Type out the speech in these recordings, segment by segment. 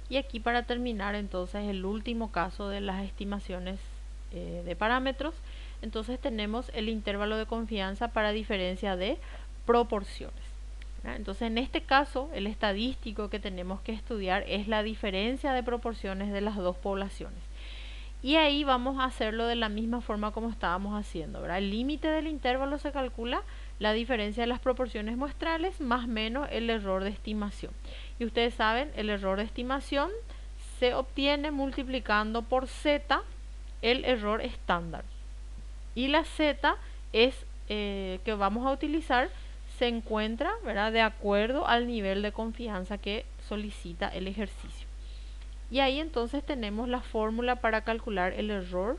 Y aquí para terminar entonces el último caso de las estimaciones de parámetros, entonces tenemos el intervalo de confianza para diferencia de proporciones. Entonces en este caso el estadístico que tenemos que estudiar es la diferencia de proporciones de las dos poblaciones. Y ahí vamos a hacerlo de la misma forma como estábamos haciendo, ¿verdad? El límite del intervalo se calcula la diferencia de las proporciones muestrales más menos el error de estimación. Y ustedes saben, el error de estimación se obtiene multiplicando por z el error estándar. Y la z es que vamos a utilizar se encuentra, ¿verdad?, de acuerdo al nivel de confianza que solicita el ejercicio. Y ahí entonces tenemos la fórmula para calcular el error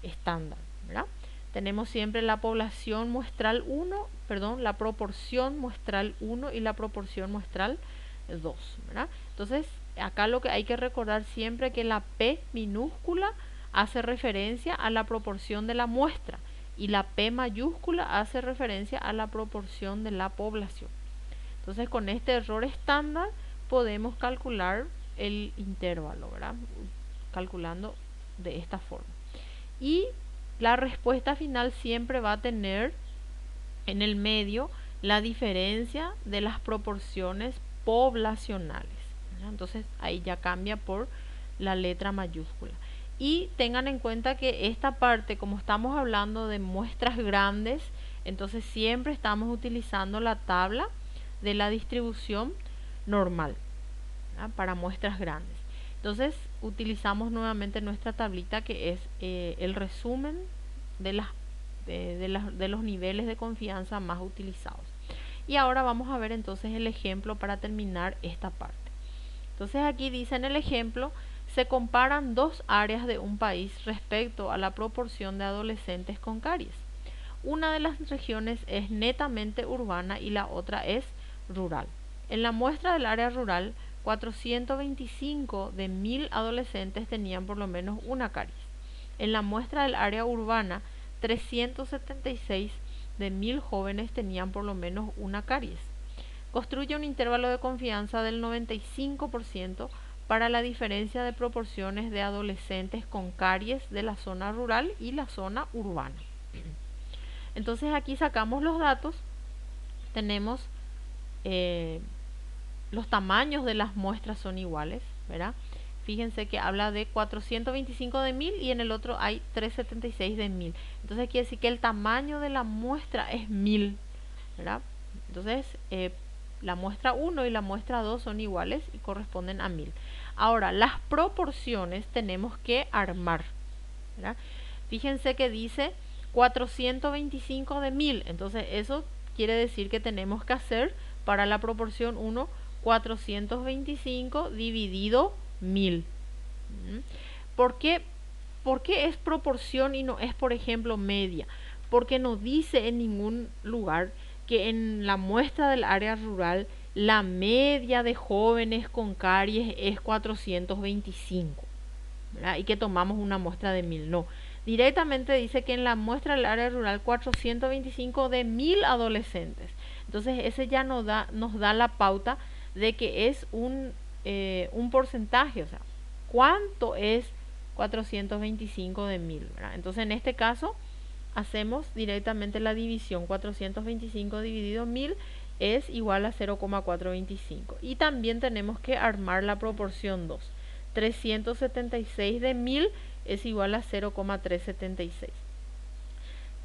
estándar, ¿verdad? Tenemos siempre la población muestral 1, perdón, la proporción muestral 1 y la proporción muestral 2, ¿verdad? Entonces, acá lo que hay que recordar siempre es que la P minúscula hace referencia a la proporción de la muestra y la P mayúscula hace referencia a la proporción de la población. Entonces, con este error estándar podemos calcular el intervalo, ¿verdad? Calculando de esta forma. Y la respuesta final siempre va a tener en el medio la diferencia de las proporciones poblacionales, ¿verdad? Entonces ahí ya cambia por la letra mayúscula. Y tengan en cuenta que esta parte, como estamos hablando de muestras grandes, entonces siempre estamos utilizando la tabla de la distribución normal, ¿verdad?, para muestras grandes. Entonces utilizamos nuevamente nuestra tablita que es el resumen de los niveles de confianza más utilizados. Y ahora vamos a ver entonces el ejemplo para terminar esta parte. Entonces aquí dice en el ejemplo, se comparan dos áreas de un país respecto a la proporción de adolescentes con caries. Una de las regiones es netamente urbana y la otra es rural. En la muestra del área rural, 425 de 1000 adolescentes tenían por lo menos una caries. En la muestra del área urbana, 376 de 1000 jóvenes tenían por lo menos una caries. Construye un intervalo de confianza del 95% para la diferencia de proporciones de adolescentes con caries de la zona rural y la zona urbana. Entonces aquí sacamos los datos, tenemos los tamaños de las muestras son iguales, ¿verdad? Fíjense que habla de 425 de 1000 y en el otro hay 376 de 1000. Entonces quiere decir que el tamaño de la muestra es 1000, ¿verdad? Entonces la muestra 1 y la muestra 2 son iguales y corresponden a 1000. Ahora, las proporciones tenemos que armar, ¿verdad? Fíjense que dice 425 de 1000. Entonces eso quiere decir que tenemos que hacer para la proporción 1 425 dividido 1000. ¿Por qué es proporción y no es, por ejemplo, media? Porque no dice en ningún lugar que en la muestra del área rural la media de jóvenes con caries es 425, ¿verdad?, y que tomamos una muestra de 1000. No, directamente dice que en la muestra del área rural 425 de 1000 adolescentes. Entonces ese ya nos da la pauta de que es un porcentaje, o sea, ¿cuánto es 425 de 1000? ¿Verdad? Entonces en este caso hacemos directamente la división. 425 dividido 1000 es igual a 0,425. Y también tenemos que armar la proporción 2. 376 de 1000 es igual a 0,376.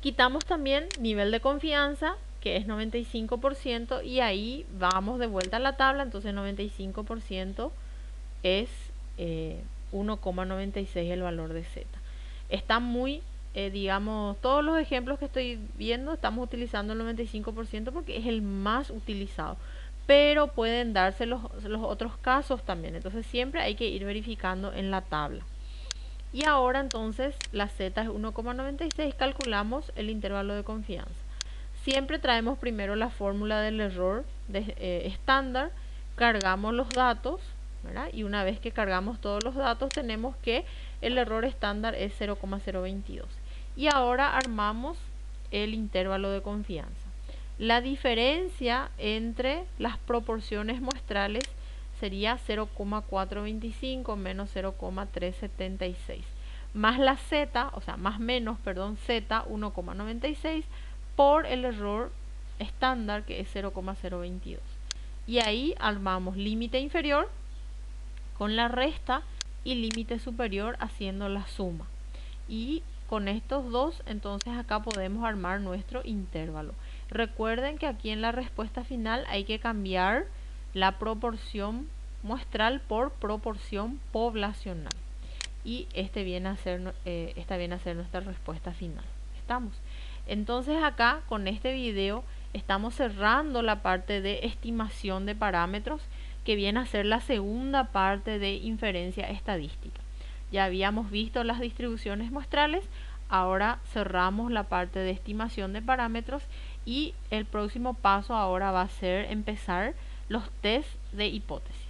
Quitamos también nivel de confianza, que es 95%, y ahí vamos de vuelta a la tabla. Entonces 95% es 1,96 el valor de Z. Está muy, digamos, todos los ejemplos que estoy viendo estamos utilizando el 95% porque es el más utilizado, pero pueden darse los otros casos también. Entonces siempre hay que ir verificando en la tabla. Y ahora entonces la Z es 1,96, calculamos el intervalo de confianza. Siempre traemos primero la fórmula del error estándar, cargamos los datos, ¿verdad? Y una vez que cargamos todos los datos tenemos que el error estándar es 0,022. Y ahora armamos el intervalo de confianza. La diferencia entre las proporciones muestrales sería 0,425 menos 0,376. Más la z, o sea, más menos, perdón, z 1,96 por el error estándar que es 0,022. Y ahí armamos límite inferior con la resta y límite superior haciendo la suma. Y con estos dos, entonces acá podemos armar nuestro intervalo. Recuerden que aquí en la respuesta final hay que cambiar la proporción muestral por proporción poblacional. Y esta viene a ser nuestra respuesta final. ¿Estamos? Entonces acá con este video estamos cerrando la parte de estimación de parámetros, que viene a ser la segunda parte de inferencia estadística. Ya habíamos visto las distribuciones muestrales, ahora cerramos la parte de estimación de parámetros y el próximo paso ahora va a ser empezar los test de hipótesis.